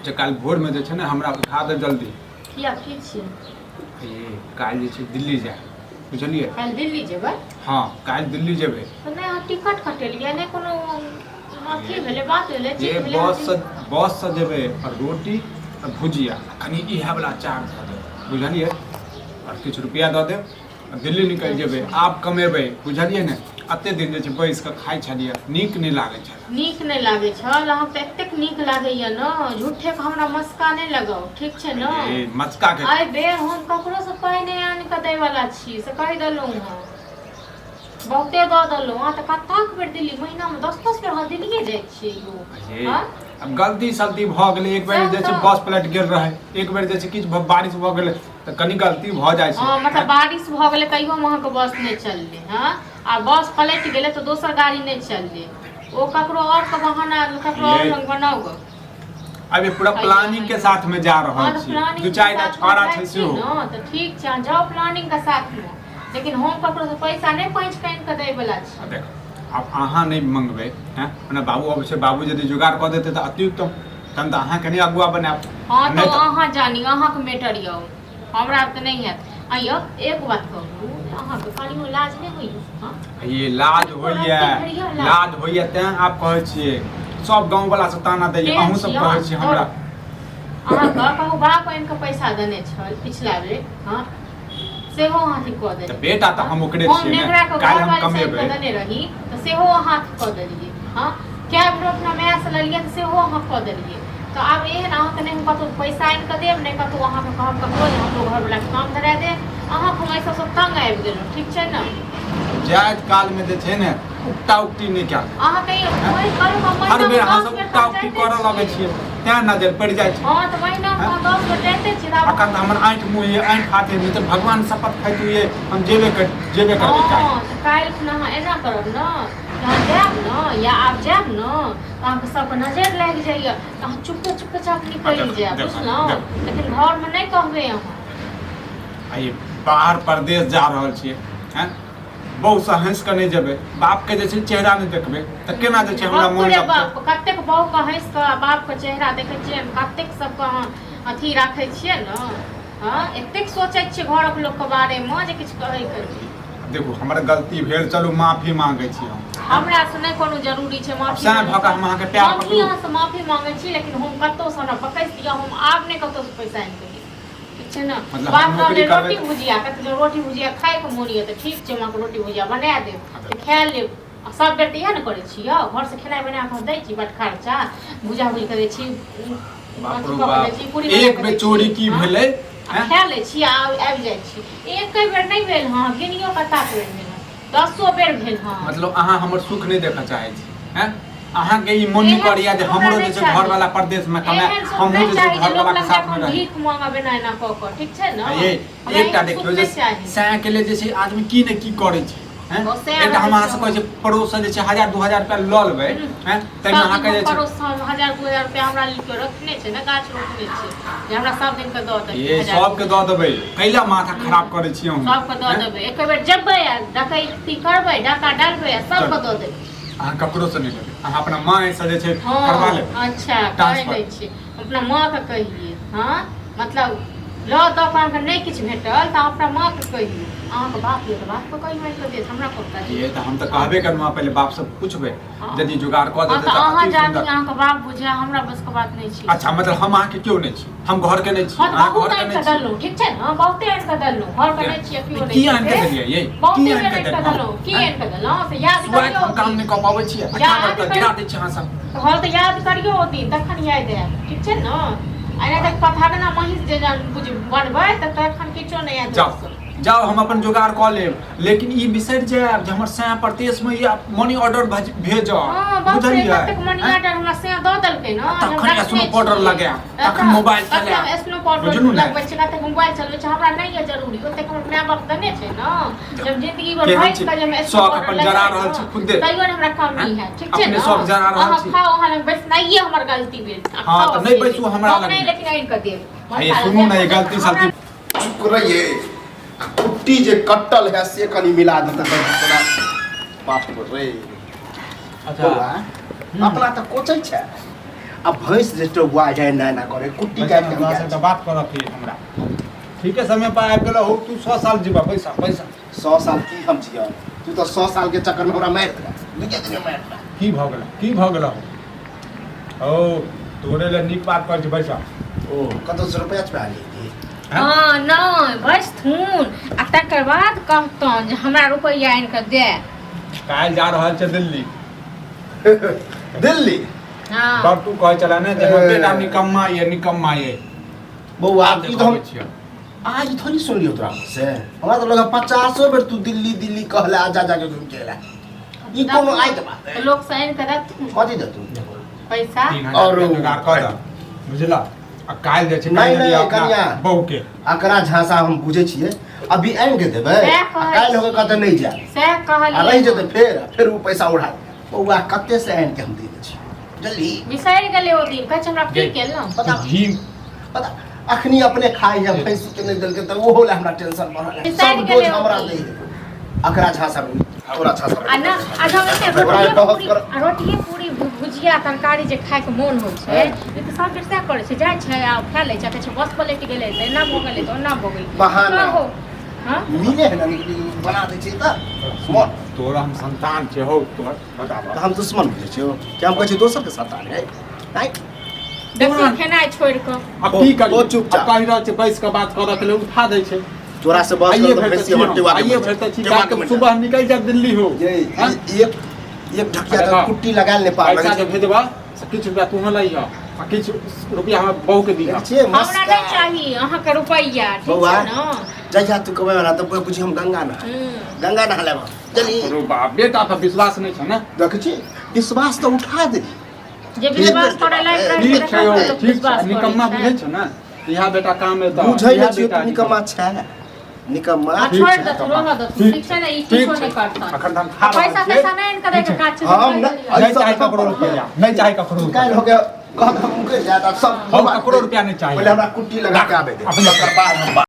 जे काल भोर में जे छै ने हमरा उठा दे जल्दी। किया की छी? ये काल जे छै दिल्ली जाए बुझलिए? काल दिल्ली जेबै? हाँ काल दिल्ली जेबै। तो नहीं हम टिकट कटेलिए नहीं कोनो अथी भेले बात भेले जे बस से जेबै और रोटी और भुजिया कनी इहे वाला चार्ज द देब बुझलिए? और किछु रुपया द देब और दिल्ली निकल जेबै। आप कमेबै बुझलिए ने? अते दिन जे छै बैस के खाइ छलिए नीक नहीं लागे छै। नीक नहीं लागे छल अहाँ त एतेक नीक लागैया न झूठे के हमरा मस्का नहीं लगाओ ठीक छै न? ए मस्का के आइ बेर हम ककरो से पाई नहीं आन के दै वाला छी से कहि देलहुं हां। बहुते द देलहुं हां त कताक बेर दिल्ली महीना में 10-10 बेर हम दिल्लीए जाइ छी यो। हां अब गलती सलती भ गेलै एक बेर जे छै बस पलट गेल रहे एक बेर जे छै किछ बारिश भ गेलै त कनी गलती भ जाइ छै। हां मतलब बारिश भ गेलै तइयो में अहाँ के बस नहीं चलले हां आ बस पलट गेलै तो दोसर गाड़ी नहीं चलले ओ ककरो और के बहाना ककरो और रंग बनाओ ग। अबे पूरा प्लानिंग के साथ में जा रहल छी दू चार टा छोरा छै सेहो न त ठीक छै जाओ प्लानिंग के साथ में लेकिन हम ककरो से पैसा नहीं पैंच कान के दै वाला छी। देख अब अहाँ नहीं मंगबै हैं ओना बाबू अब छै बाबू यदि जुगाड़ क देतै त अति उत्तम तहन त अहाँ कनी अगुआ बनाब। हां तो अहाँ जानी अहाँ के मैटर यौ हमरा त नहीं है। आइयो एक बात कहू अहाँ के कनियो लाज नहीं होई? हां ये लाज होइए तें आप कहै छियै सब गांव वाला से ताना दै अहूं सब कहै छी हमरा। अहाँ का कहू बाप आइन के पैसा देने छल पिछला बेर हां सेहो अहाँ ठीक क देलिए। त बेटा त हम ओकरे छियै ने काल हम कमेबै देने रही त सेहो अहाँ क देलिए। हां कैब रो अपना माय से लेलिए त सेहो अहाँ क देलिए तो अब एहन अहाँ के नहीं कतो पैसा आइन के देब नहीं कतो अहाँ के कहब ककरो जे हमरो घर वाला के काम धरा दे अहाँ हम ऐसा सब तंग आबि गेलौ ठीक छै न? जायज काल में जे छै ने उक्टा उक्टी नहीं क्या अहाँ कहियो कोई करू हम हर बेर अहाँ सब उक्टा उक्टी करऽ लगै छियै तें नजर पड़ जाइ छै। हां त महीना में 10 बेर जाते छी त अखन त हमर आंख मुंह ये आंख हाथे में त भगवान शपथ खाइत हुए हम जेबे करबै काल। हां त काल खुना अहाँ एना करब न जहाँ जाब न या आप जाब न त अहाँ के सब के नजर लाग जाइए त अहाँ चुपके चाप निकल जाब बुझलौ लेकिन घर में नहीं कहबे अहाँ। आइए बाहर परदेश जा रहल छियै हैं बहु से हंस के नहीं जेबै बाप के जे छै चेहरा नहीं देखबै त केना जे छै हमरा मोन बाप कतेक बहु के हंस के बाप के चेहरा देखै छियै कतेक सब के अहाँ अथी राखै छियै न हां एतेक सोचै छियै घर के लोग के बारे में जे किछ कहै के। देखो हमर गलती भेल चलू माफी मांगै छी हम। हमरा से नहीं कोनो जरूरी छै माफी सैह भका हम अहाँ के प्यार पकड़ू अहाँ से माफी मांगै छी लेकिन हम कतो से ना पकैस दिया हम आब नहीं कतो से पैसा आइन के ठीक छै न? बाप रे रोटी भुजिया कत रोटी भुजिया खाए के मोन ये त ठीक छै हम रोटी भुजिया बना देब त खा लेब सब बेर त इहे न करै छी यौ घर से खेनाइ बना के दै छी बट खर्चा भुजा भुज करे छी बाप रे बाप एक बेर चोरी की भेलै खा ले छी आबि जाइ छी एक बेर नहीं भेल हां गिनियो कता बेर भेल 10 बेर भेल हां। मतलब अहाँ हमर सुख नहीं देखऽ चाहै छी हैं अहाँ के ई मोन करिया जे हमरो जे छै घर वाला प्रदेश में कमाए हम जे छै घर वाला के साथ में रही भीख मांगबे ना ना क क ठीक छै न? ये एकटा देखियो जे सैह के लिए जे छै आदमी की ने की करै छै हैं एकटा हम अहाँ से कहै छै पड़ोस से जे छै 1000-2000 रुपया ल लेबै हैं तै में अहाँ के जे छै पड़ोस 1000-2000 रुपया हमरा लिख रखने छै न गाछ रोपने छै जे हमरा सब दिन के द दे ये सब के द देबै कैला माथा खराब करै छी हम सब के द देबै एक बेर जेबै डकैती करबै डाका डालबै सब के द देबै। अहाँ ककरो से नहीं लेबै अहाँ अपना माँ से जे छै करवा लेबै। अच्छा कह दै छी अपना माँ के कहिए हां मतलब ल द पान के नहीं किछ भेटल त अपना माँ के कहिए अहाँ के बाप ये त बाप के कहिए त दे हमरा पता ये त हम त कहबे करमा पहले बाप से पूछबे यदि जुगाड़ क देतै त अहाँ जानी अहाँ के बाप बुझा हमरा बस के बात नहीं छी। अच्छा मतलब हम अहाँ के क्यों नहीं छी हम घर के नहीं छी अहाँ घर के नहीं छी दल्लू ठीक छै न बहुते आन के दल्लू घर के नहीं छी क्यों नहीं की आन के देलिए ये की आन के दल्लू की आन के दल्लू से याद करियो हम काम नहीं क पाबै छी अच्छा त गिरा दै छी अहाँ सब हां त याद करियो ओ दिन तखन याद आएब ठीक छै न? आने तक पता ना महिष जे बुझ बनबै त तखन किछो नहीं याद जाओ जाओ हम अपन जुगाड़ क लेब लेकिन ई बिसर जाएब जे हमर सैह प्रदेश में या मनी ऑर्डर भेजो बुझलिए तक मनी ऑर्डर हमरा से द देलकै न तखन स्नो पाउडर लगा तखन मोबाइल चला स्नो पाउडर लगबै छै त मोबाइल चलबै छै हमरा नहीं है जरूरी ओते हम अपना बाप देने छै न जब जिंदगी भर भाई के जब स्नो अपन जरा रहल छी खुद दे तइयो हमरा काम नहीं है ठीक छै अपने सब जरा रहल छी खाओ अहाँ लग बस नहीं हमर गलती भेल हां त नहीं बैसू हमरा लग नहीं लेकिन आइन के देब ये सुनू ना ये गलती सलती चुप रहिए कुट्टी जे कट्टल है से कनी मिला देता तोरा बाप रे। अच्छा अपना त कोचै छै अब भैंस जे टोगुआ जाए ना करे कुट्टी पैसा काट हमरा से के तो बात करऽ के हमरा ठीक है समय पर आबि गेलो हो तू 100 साल जीवा पैसा 100 साल की हम जिया तू तो 100 साल के चक्कर में हमरा मार दे निके दिन मार दे की भऽ गेलो ओ तोरे ले नीक बात कर पैसा ओ कत से रुपया छपा ली हाँ नहीं बस थून आ तकर बाद कहतों जे हमरा रुपया आनि के दे काल जा रहल छै दिल्ली दिल्ली हाँ तब तू कहे चला ने जे बेटा निकम्मा ये बउआ देखो ई तो हम छियै आज थोड़ी सुन लियो तोरा से हमरा तो लगा 50 बेर तू दिल्ली कहले आजा जाके घूम के ला ई कोनो आइत बात तो लोग से आनि के देथुन कथि दे तू पैसा 3000 और जुगाड़ कर दे बुझला आ काल जे छै नहीं, काल्हि नहीं, अपना कनिया। बहू के अकरा झांसा हम बुझे छिए अभी आइन के देबे सएह कहै काल होके कहते नहीं जा से आ रही कहलिए जते फिर वो पैसा उड़ा बउआ कते से आइन के हम दे दे छी जल्दी बिसरि गेलै ओ दिन कहै छै हमरा की केलहुँ पता अखनी अपने खाई है भैंसी के नहीं दल के तो वो होला हमरा टेंशन बढ़ल है बिसरि सब गेलै डोज ओ हमरा दिन। दे अकरा झांसा तोरा झांसा आ ना आ जब एते रोटिये पूरी भुजिया तरकारी जे खाय के मोन होइ छै ई तऽ सब बेर करे छै जाइ छै आ खा लै छै कहै छै बस पलटि गेलै तऽ एना भऽ गेलै तऽ ओना भऽ गेलै बहाना। कहो हाँ मिले है ना बना दे छी त मोर तोरा हम संतान छै हो तोर बताबा तो हम दुश्मन बुझे छियो क्या हम कहै छी दोसर के संतान है नहीं देखियो खेनाइ छोड़ि कऽ अब की करी ओ चुपचाप। अब कहि रहल छै बैस के बात करऽ के लेल उठा दै छै तोरा से बस आइए कर भेट भैंसी हमर टेवा आइए भेट छी के सुबह निकल जा दिल्ली हो ये हाँ? एक ढकिया तो कुट्टी लगा ले नेपाल पैसा जे भेजबा से किछु रुपया तू लइ आ किछु रुपया हम बहू के दिहा छे हमरा नहीं चाहिए अहाँके रुपैया ठीक बौआ। छै ने जहिया तू कमाए वाला तो बुझी हम गंगा नहा गंगा नहा लेबा चली अरे बाप बेटा पर विश्वास नहीं छै ना देख छी विश्वास तो उठा दे जे विश्वास करे लायक रहै ठीक छै छै ठीक छै निकम्मा बुझै छै ना इहा बेटा काम में तो बुझै ले छियो तू निकम्मा छै निकम्मा आ ठीक छोड़ छै, दे तब। रोह दे ठीक छै ने ई ठीक किछो छै। नहीं करता अखन हम खा पैसा रहल पैसा छियै। नहीं इनका दे के काज हम नहीं चाहे ककरो रुपया नहीं चाहे ककरो रुपया काल हो गया कहत हम के ज्यादा सब हम ककरो रुपया नहीं चाहिए पहले हमरा कुट्टी लगा के आबे दे अपने ओकर बाद हम